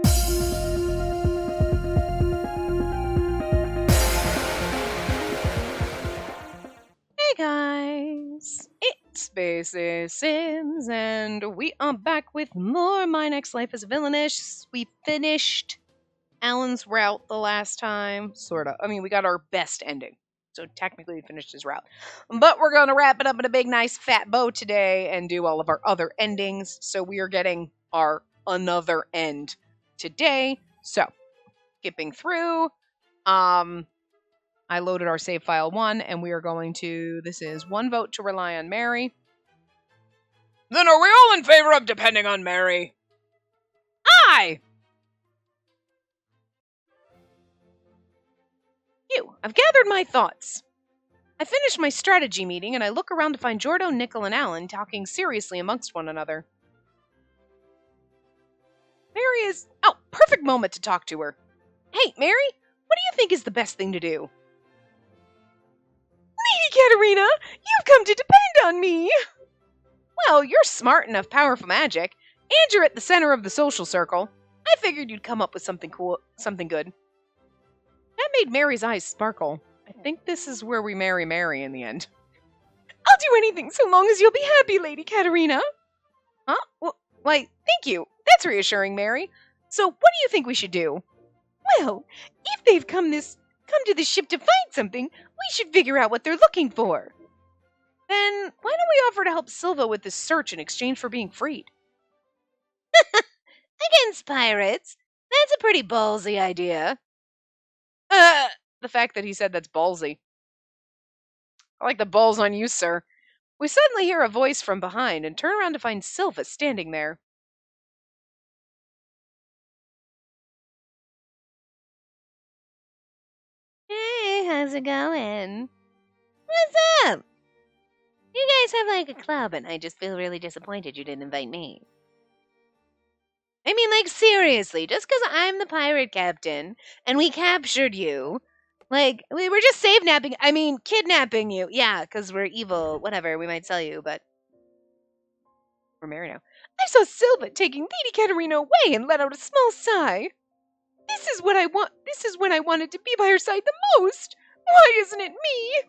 Hey guys, it's Basis Sims, and we are back with more My Next Life as Villainous. We finished Alan's route the last time, sort of. I mean, we got our best ending, so technically we finished his route. But we're going to wrap it up in a big, nice, fat bow today and do all of our other endings, so we are getting our another end today. So, skipping through, I loaded our save file 1, and we are going to, this is 1 vote to rely on Mary. Then are we all in favor of depending on Mary? Aye! I've gathered my thoughts. I finished my strategy meeting, and I look around to find Jordo, Nickel, and Alan talking seriously amongst one another. Mary is... Oh, perfect moment to talk to her. Hey, Mary, what do you think is the best thing to do? Lady Katerina, you've come to depend on me. Well, you're smart enough, powerful magic, and you're at the center of the social circle. I figured you'd come up with something cool, something good. That made Mary's eyes sparkle. I think this is where we marry Mary in the end. I'll do anything so long as you'll be happy, Lady Katerina. Huh? Well, why, thank you. That's reassuring, Mary. So, what do you think we should do? Well, if they've come to this ship to find something, we should figure out what they're looking for. Then, why don't we offer to help Silva with this search in exchange for being freed? Against pirates? That's a pretty ballsy idea. The fact that he said that's ballsy. I like the balls on you, sir. We suddenly hear a voice from behind and turn around to find Silva standing there. Hey, how's it going? What's up? You guys have like a club, and I just feel really disappointed you didn't invite me. I mean, like, seriously, just because I'm the pirate captain and we captured you, like, we were just kidnapping you. Yeah, because we're evil, whatever, we might sell you, but we're married now. I saw Silva taking Lady Katerina away and let out a small sigh. This is when I wanted to be by her side the most. Why isn't it me?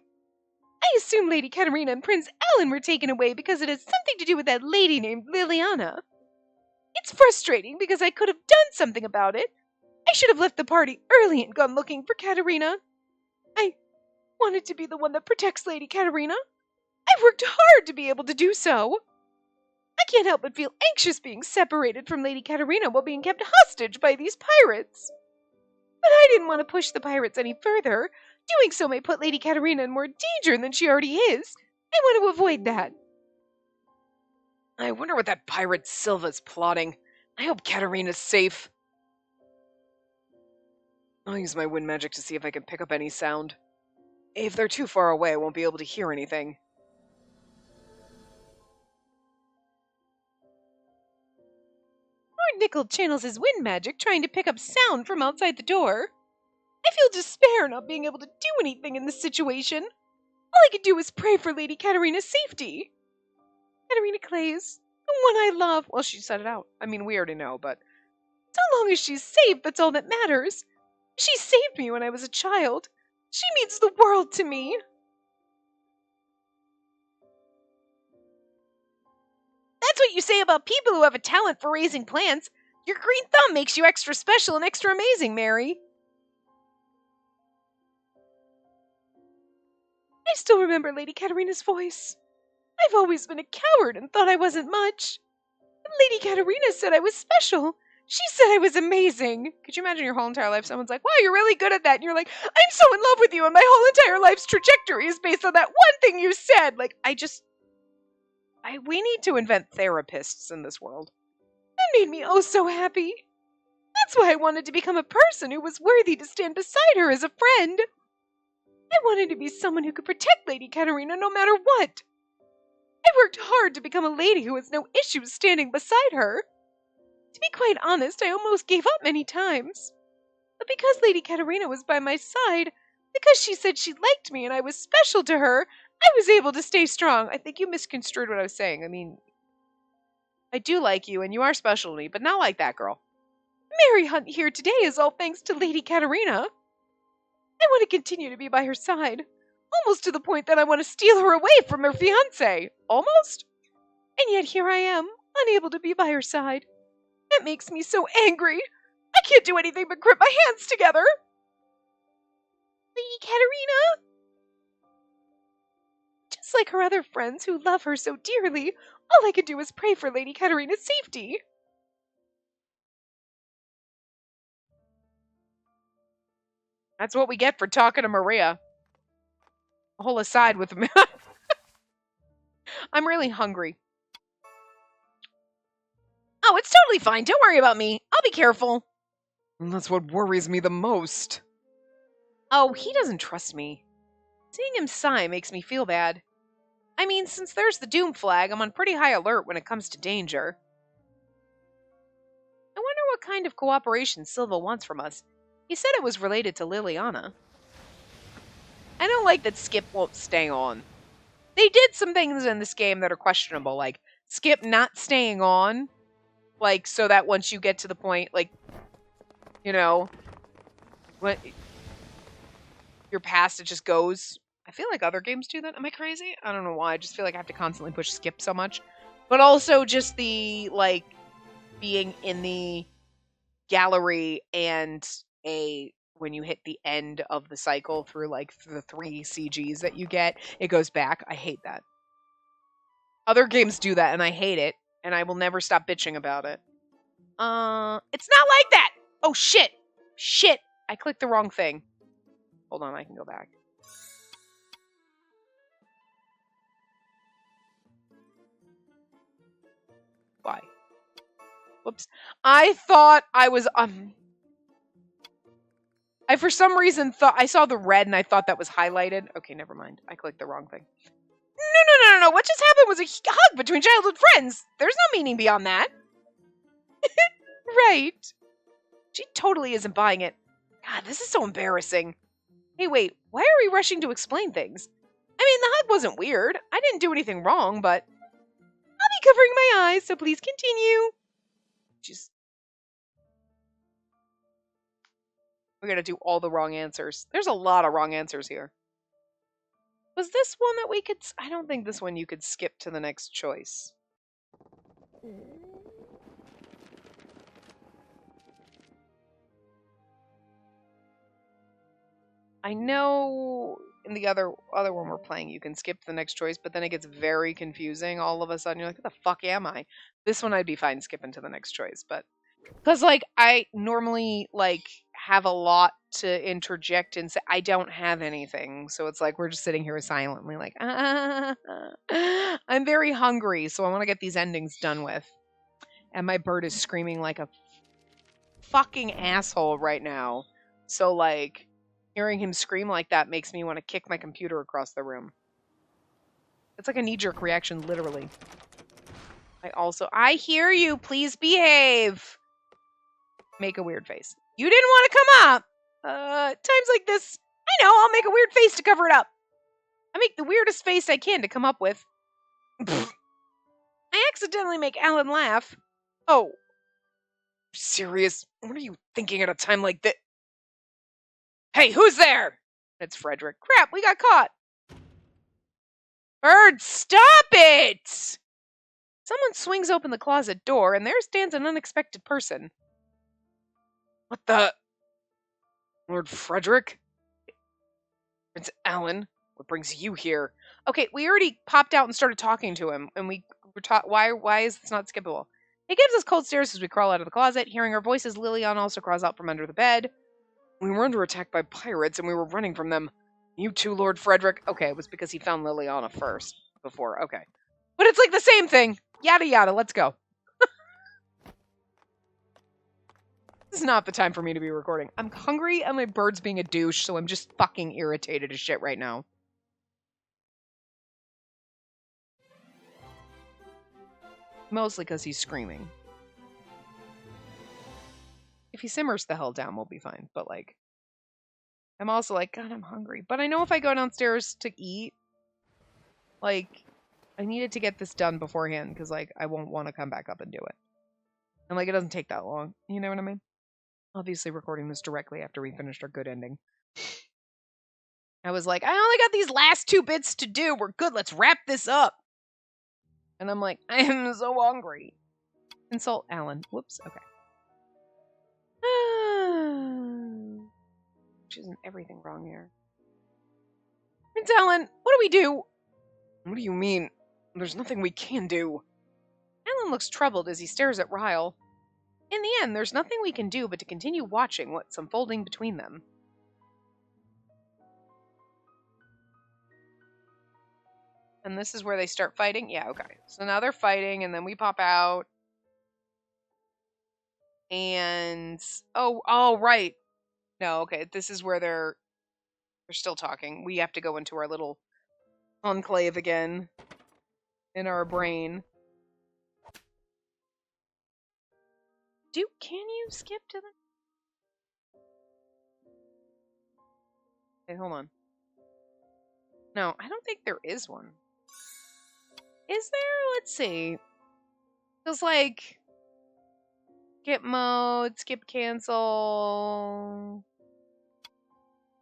I assume Lady Katerina and Prince Alan were taken away because it has something to do with that lady named Liliana. It's frustrating because I could have done something about it. I should have left the party early and gone looking for Katerina. I wanted to be the one that protects Lady Katerina. I've worked hard to be able to do so. I can't help but feel anxious being separated from Lady Katerina while being kept hostage by these pirates. But I didn't want to push the pirates any further. Doing so may put Lady Katerina in more danger than she already is. I want to avoid that. I wonder what that pirate Silva's plotting. I hope Katerina's safe. I'll use my wind magic to see if I can pick up any sound. If they're too far away, I won't be able to hear anything. Lord Nickel channels his wind magic, trying to pick up sound from outside the door. I feel despair not being able to do anything in this situation. All I can do is pray for Lady Katerina's safety. Katerina Clays, the one I love. Well, she said it out. I mean, we already know, but so long as she's safe, that's all that matters. She saved me when I was a child. She means the world to me. That's what you say about people who have a talent for raising plants. Your green thumb makes you extra special and extra amazing, Mary. I still remember Lady Katerina's voice. I've always been a coward and thought I wasn't much. But Lady Katerina said I was special. She said I was amazing. Could you imagine your whole entire life someone's like, wow, you're really good at that. And you're like, I'm so in love with you and my whole entire life's trajectory is based on that one thing you said. Like, we need to invent therapists in this world. That made me oh so happy. That's why I wanted to become a person who was worthy to stand beside her as a friend. I wanted to be someone who could protect Lady Katerina no matter what. I worked hard to become a lady who has no issues standing beside her. To be quite honest, I almost gave up many times. But because Lady Katerina was by my side, because she said she liked me and I was special to her, I was able to stay strong. I think you misconstrued what I was saying. I mean, I do like you and you are special to me, but not like that, girl. merry hunt here today is all thanks to Lady Katerina. I want to continue to be by her side, almost to the point that I want to steal her away from her fiancé. Almost? And yet here I am, unable to be by her side. That makes me so angry. I can't do anything but grip my hands together. Lady Katerina? Just like her other friends who love her so dearly, all I can do is pray for Lady Katerina's safety. That's what we get for talking to Maria. A whole aside with me. I'm really hungry. Oh, it's totally fine. Don't worry about me. I'll be careful. That's what worries me the most. Oh, he doesn't trust me. Seeing him sigh makes me feel bad. I mean, since there's the doom flag, I'm on pretty high alert when it comes to danger. I wonder what kind of cooperation Silva wants from us. He said it was related to Liliana. I don't like that Skip won't stay on. They did some things in this game that are questionable, like Skip not staying on, like so that once you get to the point, like, you know, when you're past, it just goes. I feel like other games do that. Am I crazy? I don't know why. I just feel like I have to constantly push skip so much. But also just the, like, being in the gallery and when you hit the end of the cycle through, like, the 3 CGs that you get, it goes back. I hate that. Other games do that, and I hate it. And I will never stop bitching about it. It's not like that! Oh, shit! Shit! I clicked the wrong thing. Hold on, I can go back. Why? Whoops. I thought I was, I for some reason thought, I saw the red and I thought that was highlighted. Okay, never mind. I clicked the wrong thing. No. What just happened was a hug between childhood friends. There's no meaning beyond that. Right. She totally isn't buying it. God, this is so embarrassing. Hey, wait, why are we rushing to explain things? I mean, the hug wasn't weird. I didn't do anything wrong, but I'll be covering my eyes, so please continue. Just, we're gonna do all the wrong answers. There's a lot of wrong answers here. Was this one that we could... I don't think this one you could skip to the next choice. I know in the other one we're playing, you can skip to the next choice, but then it gets very confusing. All of a sudden, you're like, what the fuck am I? This one I'd be fine skipping to the next choice, but... Because, like, I normally, like, have a lot to interject and say, I don't have anything. So it's like, we're just sitting here silently, like, I'm very hungry, so I want to get these endings done with. And my bird is screaming like a fucking asshole right now. So, like, hearing him scream like that makes me want to kick my computer across the room. It's like a knee-jerk reaction, literally. I hear you, please behave. Make a weird face. You didn't want to come up. Times like this, I know, I'll make a weird face to cover it up. I make the weirdest face I can to come up with. I accidentally make Alan laugh. Oh. Serious? What are you thinking at a time like this? Hey, who's there? It's Frederick. Crap, we got caught. Bird, stop it! Someone swings open the closet door, and there stands an unexpected person. What the... Lord Frederick? Prince Alan? What brings you here? Okay, we already popped out and started talking to him, and we were taught... Why is this not skippable? He gives us cold stares as we crawl out of the closet. Hearing our voices, Liliana also crawls out from under the bed. We were under attack by pirates, and we were running from them. You too, Lord Frederick? Okay, it was because he found Liliana first. Before, okay. But it's like the same thing. Yada yada, let's go. This is not the time for me to be recording. I'm hungry and my bird's being a douche, so I'm just fucking irritated as shit right now. Mostly because he's screaming. If he simmers the hell down, we'll be fine. But, like, I'm also like, God, I'm hungry. But I know if I go downstairs to eat, like, I needed to get this done beforehand because, like, I won't want to come back up and do it. And, like, it doesn't take that long. You know what I mean? Obviously recording this directly after we finished our good ending. I was like, I only got these last 2 bits to do. We're good. Let's wrap this up. And I'm like, I am so hungry. Consult Alan. Whoops. Okay. Which isn't everything wrong here. Prince Alan, what do we do? What do you mean? There's nothing we can do. Alan looks troubled as he stares at Ryle. In the end, there's nothing we can do but to continue watching what's unfolding between them. And this is where they start fighting? Yeah, okay. So now they're fighting, and then we pop out. And... Oh, right. No, okay. This is where they're still talking. We have to go into our little enclave again. In our brain. Can you skip to the... Okay, hold on. No, I don't think there is one. Is there? Let's see. Feels like... Skip mode, skip cancel...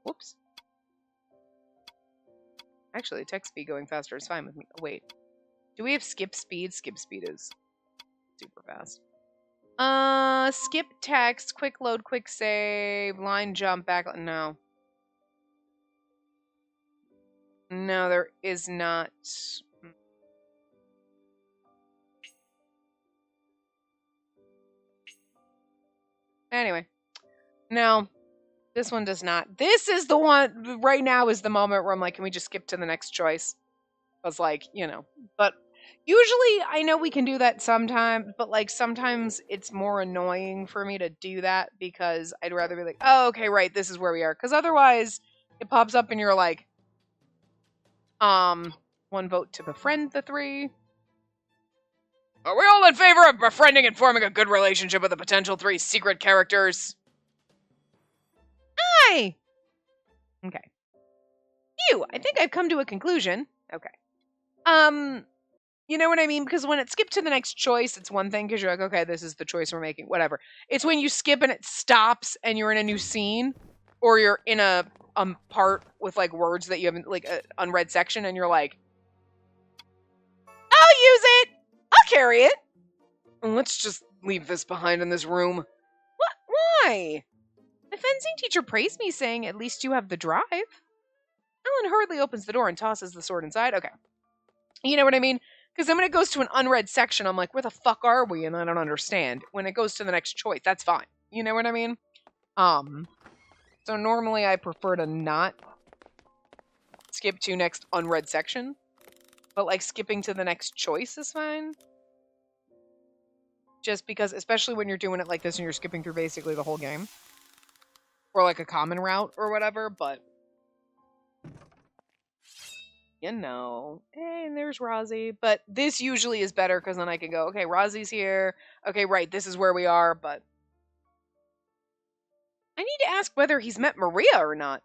Whoops. Actually, text speed going faster is fine with me. Oh, wait. Do we have skip speed? Skip speed is super fast. Skip text, quick load, quick save, line jump, back... No. No, there is not. Anyway. No. This one does not. This is the one, right now is the moment where I'm like, can we just skip to the next choice? I was like, but usually I know we can do that sometimes, but like sometimes it's more annoying for me to do that because I'd rather be like, oh, okay, right, this is where we are. Because otherwise it pops up and you're like, 1 vote to befriend the 3. Are we all in favor of befriending and forming a good relationship with the potential 3 secret characters? Aye! Okay. I think I've come to a conclusion. Okay. You know what I mean? Because when it skipped to the next choice, it's one thing because you're like, okay, this is the choice we're making, whatever. It's when you skip and it stops and you're in a new scene or you're in a part with like words that you haven't, like an unread section, and you're like, I'll use it! I'll carry it! And let's just leave this behind in this room. What? Why? The fencing teacher praised me, saying, at least you have the drive. Alan hurriedly opens the door and tosses the sword inside. Okay. You know what I mean? Because then when it goes to an unread section, I'm like, where the fuck are we? And I don't understand. When it goes to the next choice, that's fine. You know what I mean? So normally I prefer to not skip to next unread section. But like skipping to the next choice is fine. Just because, especially when you're doing it like this and you're skipping through basically the whole game. Or like a common route or whatever, but... Hey, and there's Rozzy. But this usually is better because then I can go, okay, Rozzy's here. Okay, right, this is where we are, but... I need to ask whether he's met Maria or not.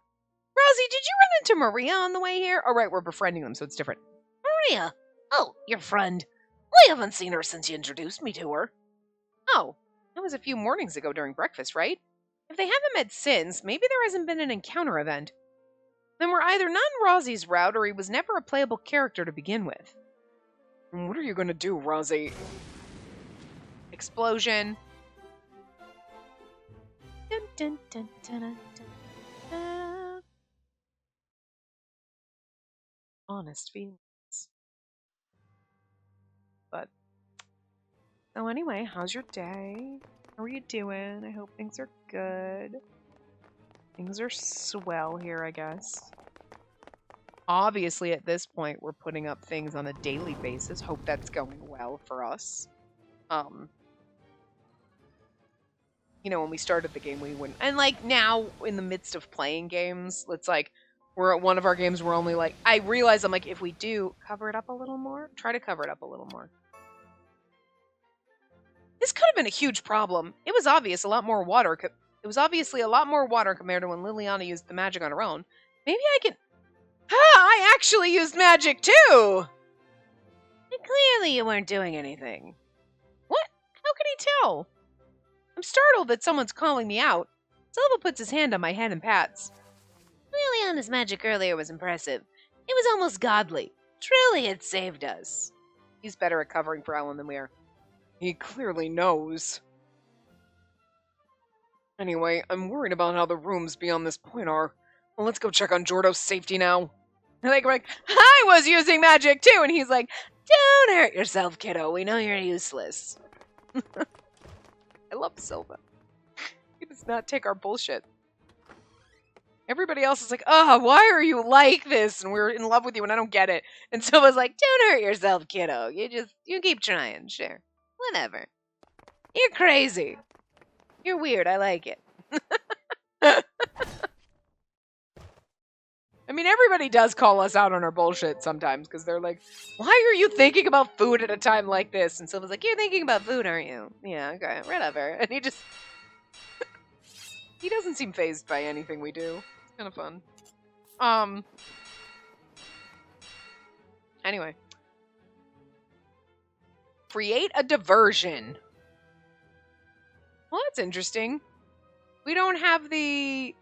Rozzy, did you run into Maria on the way here? Oh, right, we're befriending them, so it's different. Maria? Oh, your friend. We haven't seen her since you introduced me to her. Oh, that was a few mornings ago during breakfast, right? If they haven't met since, maybe there hasn't been an encounter event. Then we're either not in Rozzy's route, or he was never a playable character to begin with. What are you gonna do, Rozzy? Explosion. Dun, dun, dun, dun, dun, dun. Honest feelings. But, so anyway, how's your day? How are you doing? I hope things are good. Things are swell here, I guess. Obviously, at this point, we're putting up things on a daily basis. Hope that's going well for us. When we started the game, we wouldn't. And, like, now, in the midst of playing games, it's like, we're at one of our games, we're only, like, I realize, I'm like, if we do, cover it up a little more. Try to cover it up a little more. This could have been a huge problem. It was obvious a lot more water. It was obviously a lot more water compared to when Liliana used the magic on her own. Maybe I can... I actually used magic too! And clearly you weren't doing anything. What? How could he tell? I'm startled that someone's calling me out. Silva puts his hand on my head and pats. Liliana's magic earlier was impressive. It was almost godly. Truly, it saved us. He's better at covering for Ellen than we are. He clearly knows. Anyway, I'm worried about how the rooms beyond this point are. Well, let's go check on Jordo's safety now. Like, we're like, I was using magic too, and he's like, Don't hurt yourself, kiddo. We know you're useless. I love Silva. He does not take our bullshit. Everybody else is like, oh, why are you like this? And we're in love with you, and I don't get it. And Silva's like, Don't hurt yourself, kiddo. You keep trying, sure. Whatever. You're crazy. You're weird. I like it. I mean, everybody does call us out on our bullshit sometimes, because they're like, why are you thinking about food at a time like this? And Silva's like, You're thinking about food, aren't you? Yeah, okay, whatever. and he just... he doesn't seem fazed by anything we do. It's kind of fun. Anyway. Create a diversion. Well, that's interesting. We don't have the...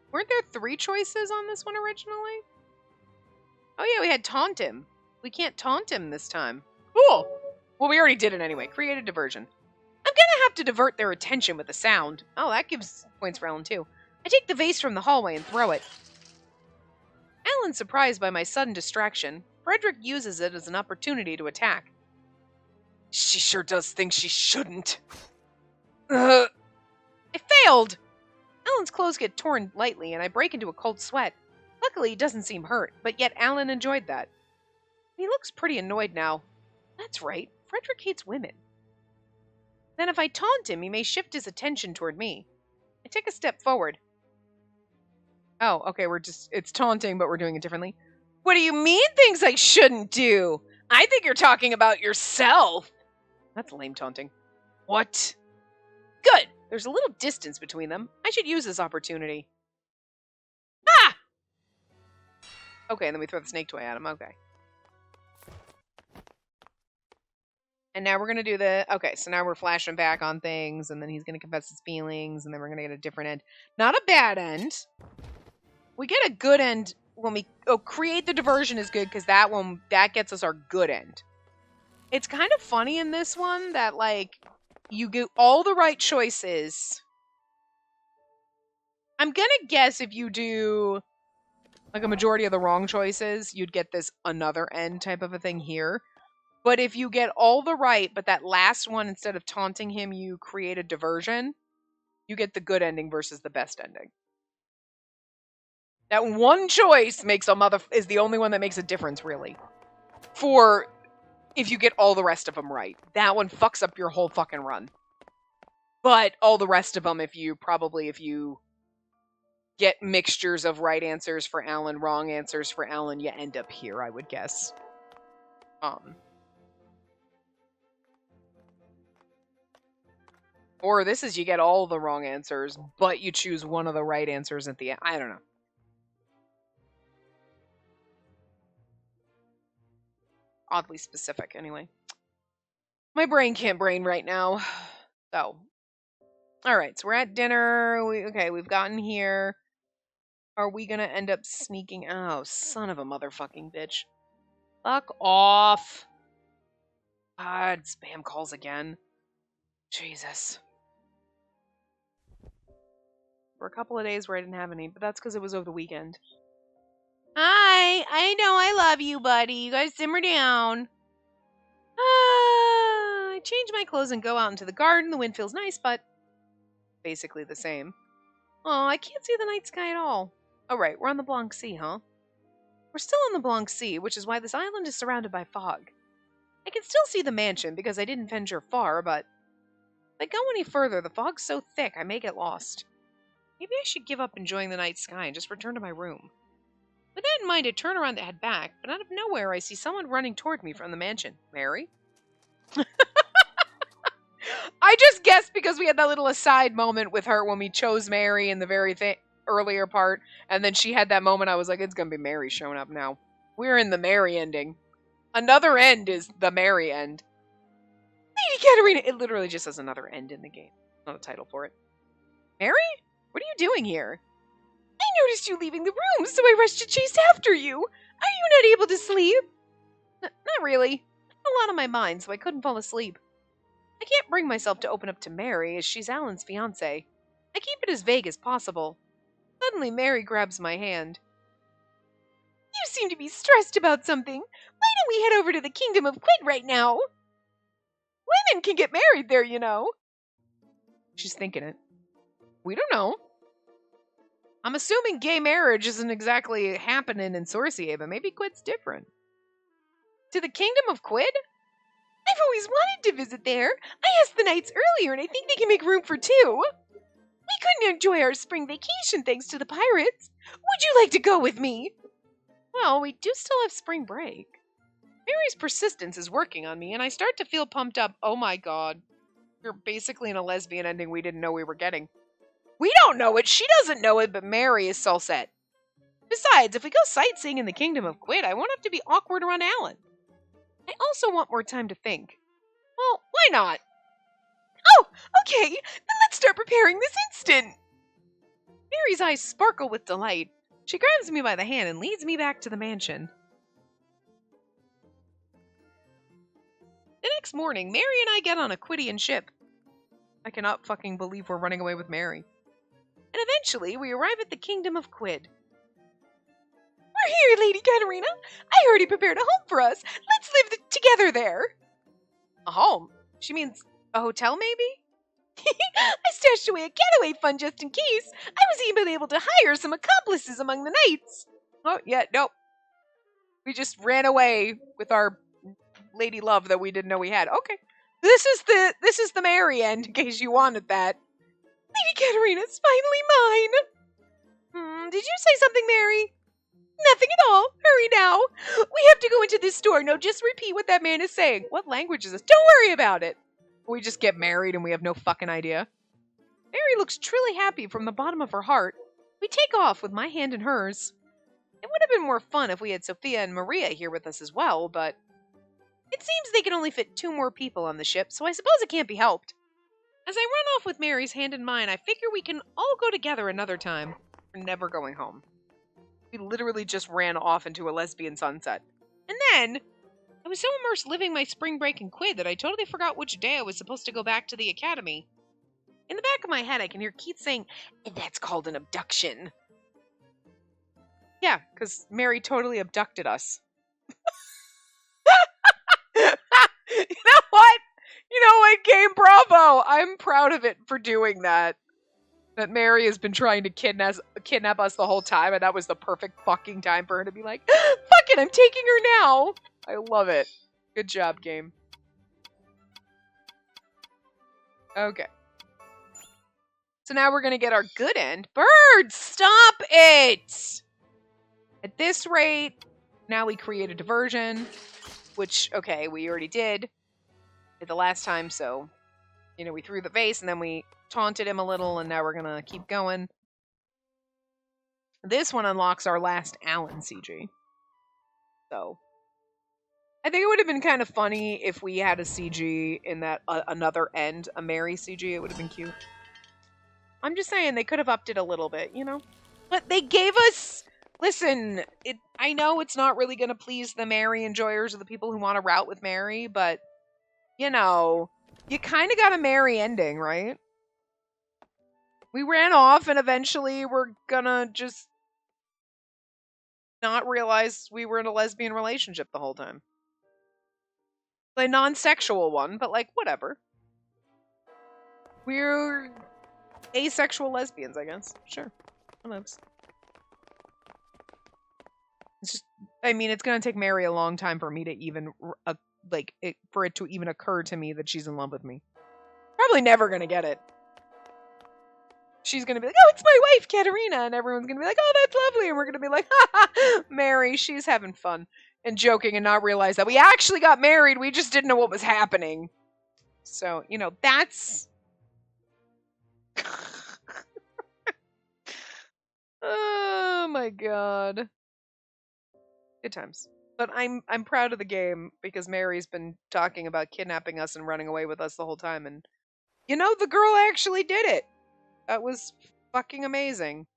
Weren't there 3 choices on this one originally? Oh yeah, we had taunt him. We can't taunt him this time. Cool. Well, we already did it anyway. Create a diversion. I'm gonna have to divert their attention with a sound. Oh, that gives points for Ellen too. I take the vase from the hallway and throw it. Alan's surprised by my sudden distraction. Frederick uses it as an opportunity to attack. She sure does think she shouldn't. I failed! Alan's clothes get torn lightly, and I break into a cold sweat. Luckily, he doesn't seem hurt, but yet Alan enjoyed that. He looks pretty annoyed now. That's right, Frederick hates women. Then if I taunt him, he may shift his attention toward me. I take a step forward. Oh, okay, it's taunting, but we're doing it differently. What do you mean things I shouldn't do? I think you're talking about yourself. That's lame taunting. What? Good. There's a little distance between them. I should use this opportunity. Ah! Okay, and then we throw the snake toy at him. Okay. And now we're going to do okay, so now we're flashing back on things, and then he's going to confess his feelings, and then we're going to get a different end. Not a bad end. We get a good end when we... Oh, create the diversion is good, because that gets us our good end. It's kind of funny in this one that, like... You get all the right choices. I'm gonna guess if you do like a majority of the wrong choices, you'd get this another end type of a thing here. But if you get all the right, but that last one, instead of taunting him, you create a diversion, you get the good ending versus the best ending. That one choice is the only one that makes a difference, really. For... if you get all the rest of them right. That one fucks up your whole fucking run. But all the rest of them, if you get mixtures of right answers for Alan, wrong answers for Alan, you end up here, I would guess. Or this is you get all the wrong answers, but you choose one of the right answers at the end. I don't know. Oddly specific, anyway. My brain can't brain right now. So. Alright, so we're at dinner. We've gotten here. Are we gonna end up sneaking... Oh, son of a motherfucking bitch. Fuck off. God, spam calls again. Jesus. For a couple of days where I didn't have any, but that's because it was over the weekend. Hi, I know I love you, buddy. You guys simmer down. I change my clothes and go out into the garden. The wind feels nice, but basically the same. Oh, I can't see the night sky at all. Oh, right, we're on the Blanc Sea, huh? We're still on the Blanc Sea, which is why this island is surrounded by fog. I can still see the mansion because I didn't venture far, but if I go any further, the fog's so thick I may get lost. Maybe I should give up enjoying the night sky and just return to my room. With that in mind, I turn around to head back, but out of nowhere I see someone running toward me from the mansion. Mary? I just guessed because we had that little aside moment with her when we chose Mary in the very earlier part, and then she had that moment, I was like, it's gonna be Mary showing up now. We're in the Mary ending. Another end is the Mary end. Lady Katarina! It literally just says another end in the game. Not a title for it. Mary? What are you doing here? I noticed you leaving the room, so I rushed to chase after you. Are you not able to sleep? Not really. A lot on my mind, so I couldn't fall asleep. I can't bring myself to open up to Mary, as she's Alan's fiancée. I keep it as vague as possible. Suddenly, Mary grabs my hand. You seem to be stressed about something. Why don't we head over to the Kingdom of Quid right now? Women can get married there, you know. She's thinking it. We don't know. I'm assuming gay marriage isn't exactly happening in Sorcier, but maybe Quid's different. To the Kingdom of Quid? I've always wanted to visit there. I asked the knights earlier, and I think they can make room for two. We couldn't enjoy our spring vacation thanks to the pirates. Would you like to go with me? Well, we do still have spring break. Mary's persistence is working on me, and I start to feel pumped up. Oh my god. We're basically in a lesbian ending we didn't know we were getting. We don't know it, she doesn't know it, but Mary is so set. Besides, if we go sightseeing in the Kingdom of Quid, I won't have to be awkward around Alan. I also want more time to think. Well, why not? Oh, okay, then let's start preparing this instant. Mary's eyes sparkle with delight. She grabs me by the hand and leads me back to the mansion. The next morning, Mary and I get on a Quidian ship. I cannot fucking believe we're running away with Mary. And eventually, we arrive at the Kingdom of Quid. We're here, Lady Katerina. I already prepared a home for us. Let's live together there. A home? She means a hotel, maybe? I stashed away a getaway fund just in case. I was even able to hire some accomplices among the knights. Oh, yeah, nope. We just ran away with our lady love that we didn't know we had. Okay. This is the Mary end, in case you wanted that. Lady Katerina's finally mine. Did you say something, Mary? Nothing at all. Hurry now. We have to go into this store. No, just repeat what that man is saying. What language is this? Don't worry about it. We just get married and we have no fucking idea. Mary looks truly happy from the bottom of her heart. We take off with my hand in hers. It would have been more fun if we had Sophia and Maria here with us as well, but it seems they can only fit 2 more people on the ship, so I suppose it can't be helped. As I run off with Mary's hand in mine, I figure we can all go together another time. We're never going home. We literally just ran off into a lesbian sunset. And then, I was so immersed living my spring break in Quid that I totally forgot which day I was supposed to go back to the academy. In the back of my head, I can hear Keith saying, "That's called an abduction." Yeah, because Mary totally abducted us. You know what? You know what, Game Bravo? I'm proud of it for doing that. That Mary has been trying to kidnap us the whole time, and that was the perfect fucking time for her to be like, fuck it, I'm taking her now. I love it. Good job, game. Okay. So now we're gonna get our good end. Birds, stop it! At this rate, now we create a diversion, which, okay, we already did the last time, so, you know, we threw the vase, and then we taunted him a little, and now we're gonna keep going. This one unlocks our last Alan CG. So, I think it would have been kind of funny if we had a CG in that another end, a Mary CG. It would have been cute. I'm just saying they could have upped it a little bit, you know? But they gave us... Listen, I know it's not really going to please the Mary enjoyers or the people who want to route with Mary, but, you know, you kind of got a Mary ending, right? We ran off, and eventually we're gonna just not realize we were in a lesbian relationship the whole time. A non-sexual one, but, like, whatever. We're asexual lesbians, I guess. Sure. Who knows? It's just, I mean, it's gonna take Mary a long time for me to even, for it to even occur to me that she's in love with me. Probably never gonna get it. She's gonna be like, oh, it's my wife, Katerina, and everyone's gonna be like, oh, that's lovely, and we're gonna be like, ha ha, Mary, she's having fun, and joking, and not realize that we actually got married, we just didn't know what was happening. So, you know, that's... Oh my god. Good times. But I'm proud of the game because Mary's been talking about kidnapping us and running away with us the whole time, and You know, the girl actually did it. That was fucking amazing.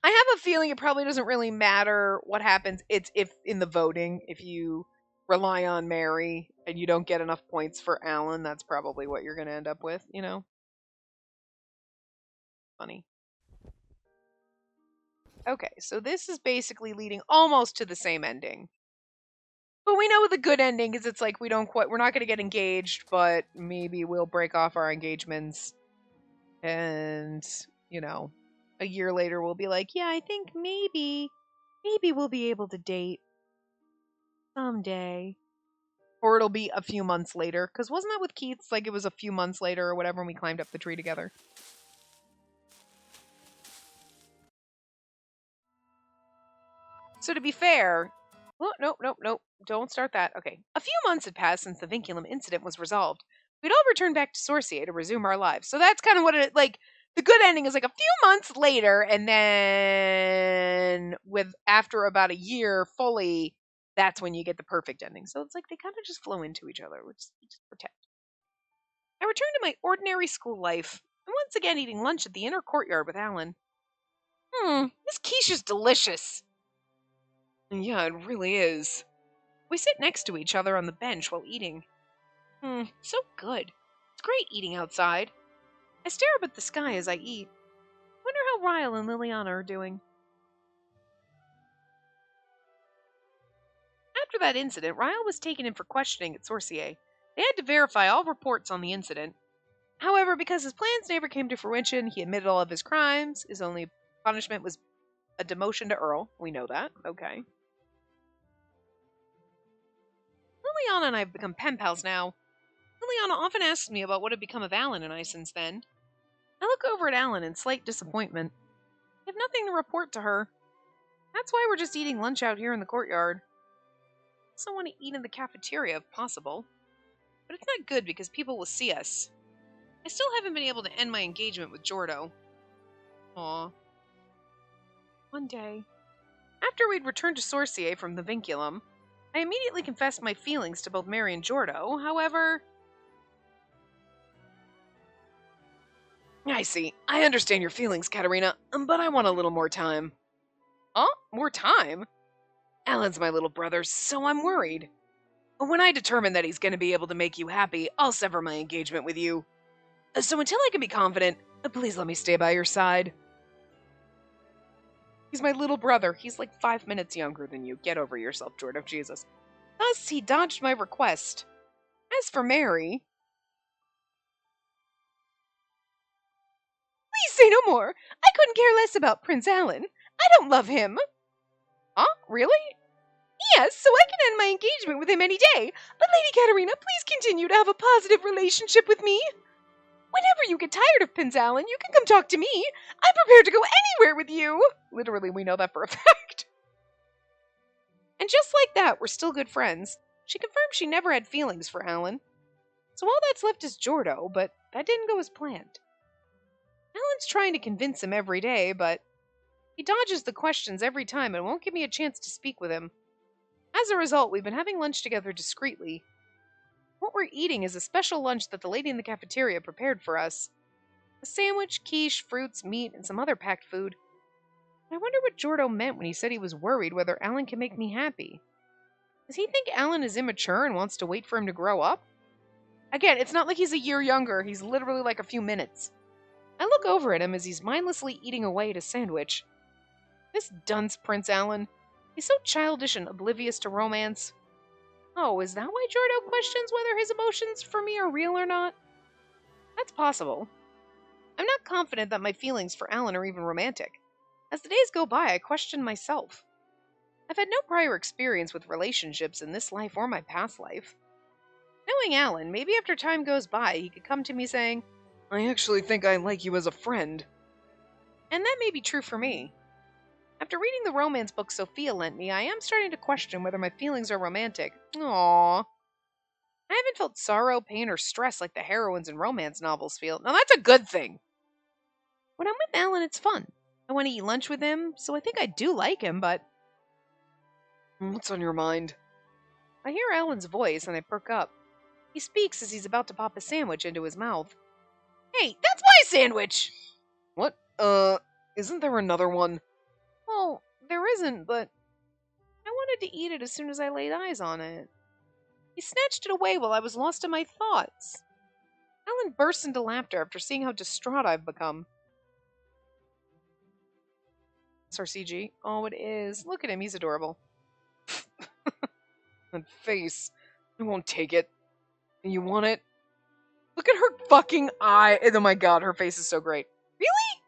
I have a feeling it probably doesn't really matter what happens. It's if in the voting, if you rely on Mary and you don't get enough points for Alan, that's probably what you're going to end up with, you know? Funny. Okay, so this is basically leading almost to the same ending. But we know the good ending is it's like we're not going to get engaged, but maybe we'll break off our engagements and, you know, a year later we'll be like, yeah, I think maybe we'll be able to date someday. Or it'll be a few months later, because wasn't that with Keith's? Like it was a few months later or whatever when we climbed up the tree together. So to be fair, well, nope. Don't start that. Okay. A few months had passed since the Vinculum incident was resolved. We'd all returned back to Sorcier to resume our lives. So that's kind of what it, like, the good ending is like a few months later, and then after about a year fully, that's when you get the perfect ending. So it's like they kind of just flow into each other, which is protect. I returned to my ordinary school life. I'm once again eating lunch at the inner courtyard with Alan. This quiche is delicious. Yeah, it really is. We sit next to each other on the bench while eating. So good. It's great eating outside. I stare up at the sky as I eat. Wonder how Ryle and Liliana are doing. After that incident, Ryle was taken in for questioning at Sorcier. They had to verify all reports on the incident. However, because his plans never came to fruition, he admitted all of his crimes. His only punishment was a demotion to Earl. We know that. Okay. Liliana and I have become pen pals now. Liliana often asks me about what had become of Alan and I since then. I look over at Alan in slight disappointment. I have nothing to report to her. That's why we're just eating lunch out here in the courtyard. I also want to eat in the cafeteria if possible. But it's not good because people will see us. I still haven't been able to end my engagement with Jordo. Aw. One day, after we'd returned to Sorcier from the Vinculum, I immediately confessed my feelings to both Mary and Jordo. However, I see. I understand your feelings, Katerina, but I want a little more time. Huh? More time? Alan's my little brother, so I'm worried. When I determine that he's going to be able to make you happy, I'll sever my engagement with you. So until I can be confident, please let me stay by your side. He's my little brother. He's like 5 minutes younger than you. Get over yourself, Jordan, Jesus. Thus, he dodged my request. As for Mary... Please say no more. I couldn't care less about Prince Alan. I don't love him. Huh? Really? Yes, so I can end my engagement with him any day. But Lady Katerina, please continue to have a positive relationship with me. Whenever you get tired of Prince Alan, you can come talk to me. I'm prepared to go anywhere with you. Literally, we know that for a fact. And just like that, we're still good friends. She confirmed she never had feelings for Alan. So all that's left is Jordo, but that didn't go as planned. Alan's trying to convince him every day, but he dodges the questions every time and won't give me a chance to speak with him. As a result, we've been having lunch together discreetly. What we're eating is a special lunch that the lady in the cafeteria prepared for us. A sandwich, quiche, fruits, meat, and some other packed food. I wonder what Jordo meant when he said he was worried whether Alan can make me happy. Does he think Alan is immature and wants to wait for him to grow up? Again, it's not like he's a year younger. He's literally like a few minutes. I look over at him as he's mindlessly eating away at a sandwich. This dunce Prince Alan. He's so childish and oblivious to romance. Oh, is that why Jordo questions whether his emotions for me are real or not? That's possible. I'm not confident that my feelings for Alan are even romantic. As the days go by, I question myself. I've had no prior experience with relationships in this life or my past life. Knowing Alan, maybe after time goes by, he could come to me saying, I actually think I like you as a friend. And that may be true for me. After reading the romance book Sophia lent me, I am starting to question whether my feelings are romantic. Aww. I haven't felt sorrow, pain, or stress like the heroines in romance novels feel. Now that's a good thing. When I'm with Alan, it's fun. I want to eat lunch with him, so I think I do like him, but... What's on your mind? I hear Alan's voice and I perk up. He speaks as he's about to pop a sandwich into his mouth. Hey, that's my sandwich! What? Isn't there another one? Well, there isn't, but I wanted to eat it as soon as I laid eyes on it. He snatched it away while I was lost in my thoughts. Alan burst into laughter after seeing how distraught I've become. CG. Oh, it is. Look at him, he's adorable. That face. I won't take it. You want it? Look at her fucking eye. Oh my god, her face is so great. Really?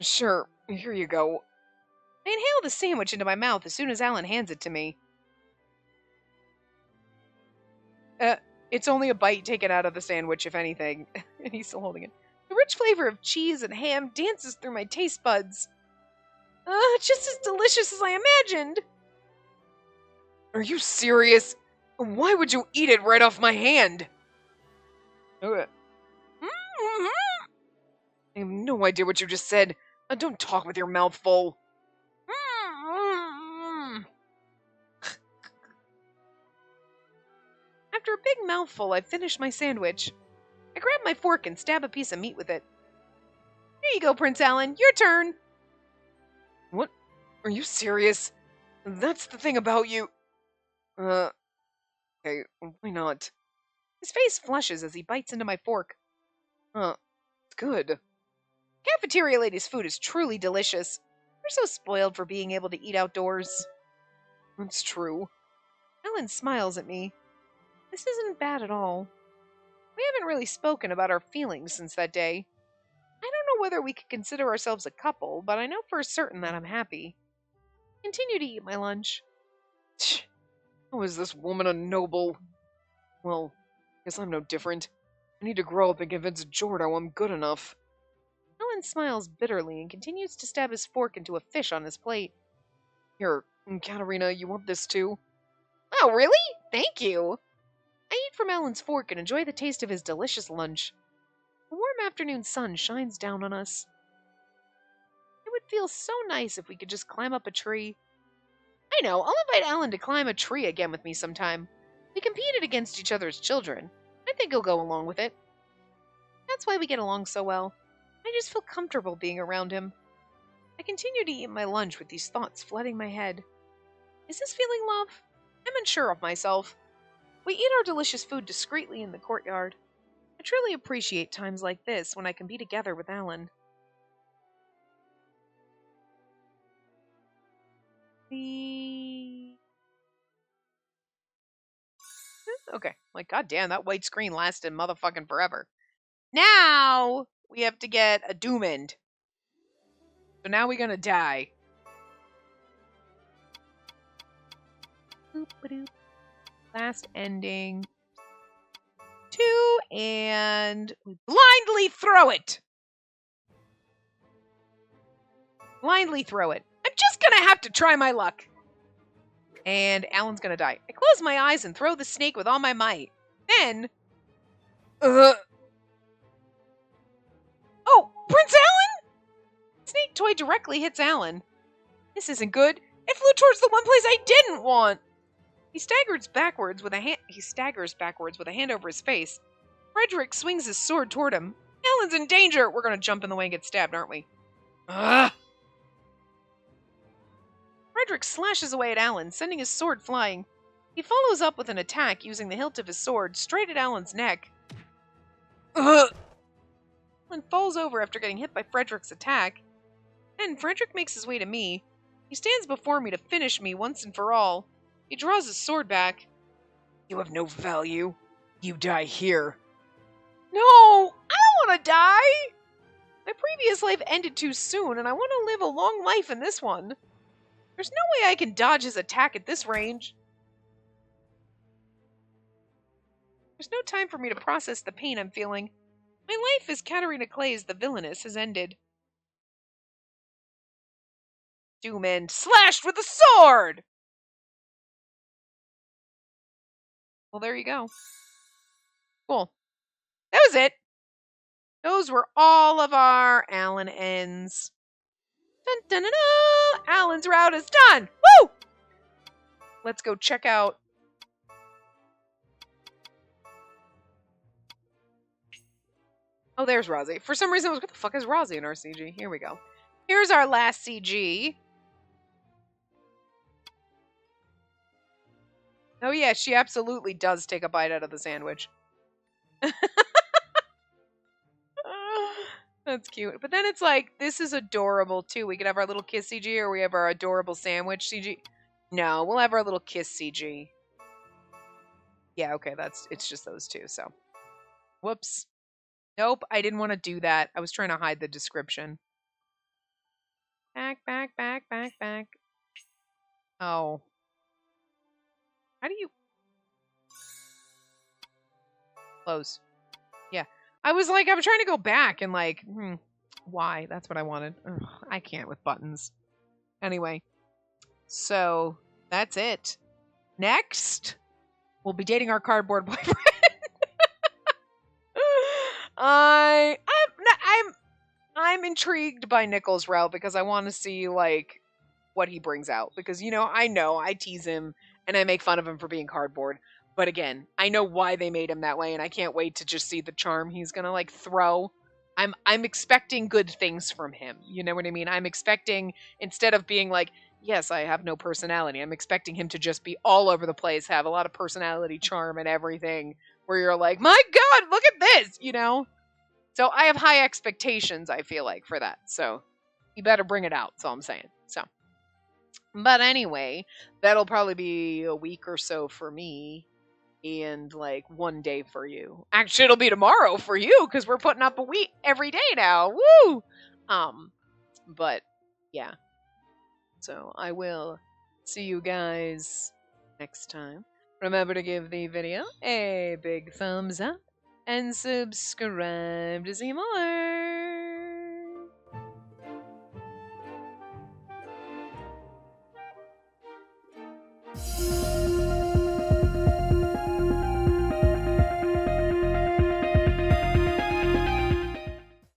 Sure, here you go. I inhale the sandwich into my mouth as soon as Alan hands it to me. It's only a bite taken out of the sandwich, if anything. And he's still holding it. The rich flavor of cheese and ham dances through my taste buds. Just as delicious as I imagined. Are you serious? Why would you eat it right off my hand? I have no idea what you just said. Don't talk with your mouth full. After a big mouthful, I finish my sandwich. I grab my fork and stab a piece of meat with it. Here you go, Prince Alan. Your turn. What? Are you serious? That's the thing about you. Okay, why not? His face flushes as he bites into my fork. It's good. Cafeteria lady's food is truly delicious. We're so spoiled for being able to eat outdoors. That's true. Alan smiles at me. This isn't bad at all. We haven't really spoken about our feelings since that day. I don't know whether we could consider ourselves a couple, but I know for certain that I'm happy. Continue to eat my lunch. How is this woman a noble? Well, guess I'm no different. I need to grow up and convince Jordo I'm good enough. Alan smiles bitterly and continues to stab his fork into a fish on his plate. Here, Katerina, you want this too? Oh, really? Thank you. I eat from Alan's fork and enjoy the taste of his delicious lunch. The warm afternoon sun shines down on us. It would feel so nice if we could just climb up a tree. I know, I'll invite Alan to climb a tree again with me sometime. We competed against each other's children. I think he'll go along with it. That's why we get along so well. I just feel comfortable being around him. I continue to eat my lunch with these thoughts flooding my head. Is this feeling love? I'm unsure of myself. We eat our delicious food discreetly in the courtyard. I truly appreciate times like this when I can be together with Alan. Okay, like goddamn, that white screen lasted motherfucking forever. Now we have to get a doom end. So now we're gonna die. Boop-a-doop. Last ending. 2, and we blindly throw it. Blindly throw it. I'm just gonna have to try my luck. And Alan's gonna die. I close my eyes and throw the snake with all my might. Then... Oh, Prince Alan? Snake toy directly hits Alan. This isn't good. It flew towards the one place I didn't want. He staggers backwards with a hand over his face. Frederick swings his sword toward him. Alan's in danger. We're gonna jump in the way and get stabbed, aren't we? Ugh. Frederick slashes away at Alan, sending his sword flying. He follows up with an attack using the hilt of his sword straight at Alan's neck. Ugh. Alan falls over after getting hit by Frederick's attack. Then Frederick makes his way to me. He stands before me to finish me once and for all. He draws his sword back. You have no value. You die here. No! I don't want to die! My previous life ended too soon, and I want to live a long life in this one. There's no way I can dodge his attack at this range. There's no time for me to process the pain I'm feeling. My life as Katerina Clay's the Villainess has ended. Doom end slashed with a sword! Well, there you go. Cool. That was it. Those were all of our Alan ends. Dun, dun, dun, dun. Alan's route is done. Woo! Let's go check out Oh, there's Rozzy. For some reason, I was what the fuck is Rozzy in our CG? Here we go. Here's our last CG. Oh yeah, she absolutely does take a bite out of the sandwich. That's cute. But then it's like, this is adorable too. We could have our little kiss CG or we have our adorable sandwich CG. No, we'll have our little kiss CG. Yeah, okay, it's just those two, so. Whoops. Nope, I didn't want to do that. I was trying to hide the description. Back, back, back, back, back. Oh. How do you close? Yeah. I was trying to go back and why? That's what I wanted. Ugh, I can't with buttons. Anyway, so that's it. Next, we'll be dating our cardboard boyfriend. I'm intrigued by Nichols' route because I want to see what he brings out because I know I tease him and I make fun of him for being cardboard. But again, I know why they made him that way, and I can't wait to just see the charm he's gonna throw. I'm expecting good things from him. You know what I mean? I'm expecting, instead of being yes, I have no personality, I'm expecting him to just be all over the place, have a lot of personality, charm, and everything. Where you're like, my God, look at this, So I have high expectations, I feel like, for that. So you better bring it out, that's all I'm saying. So, but anyway, that'll probably be a week or so for me and 1 day for you. Actually, it'll be tomorrow for you because we're putting up a week every day now. Woo! But yeah. So I will see you guys next time. Remember to give the video a big thumbs up and subscribe to see more.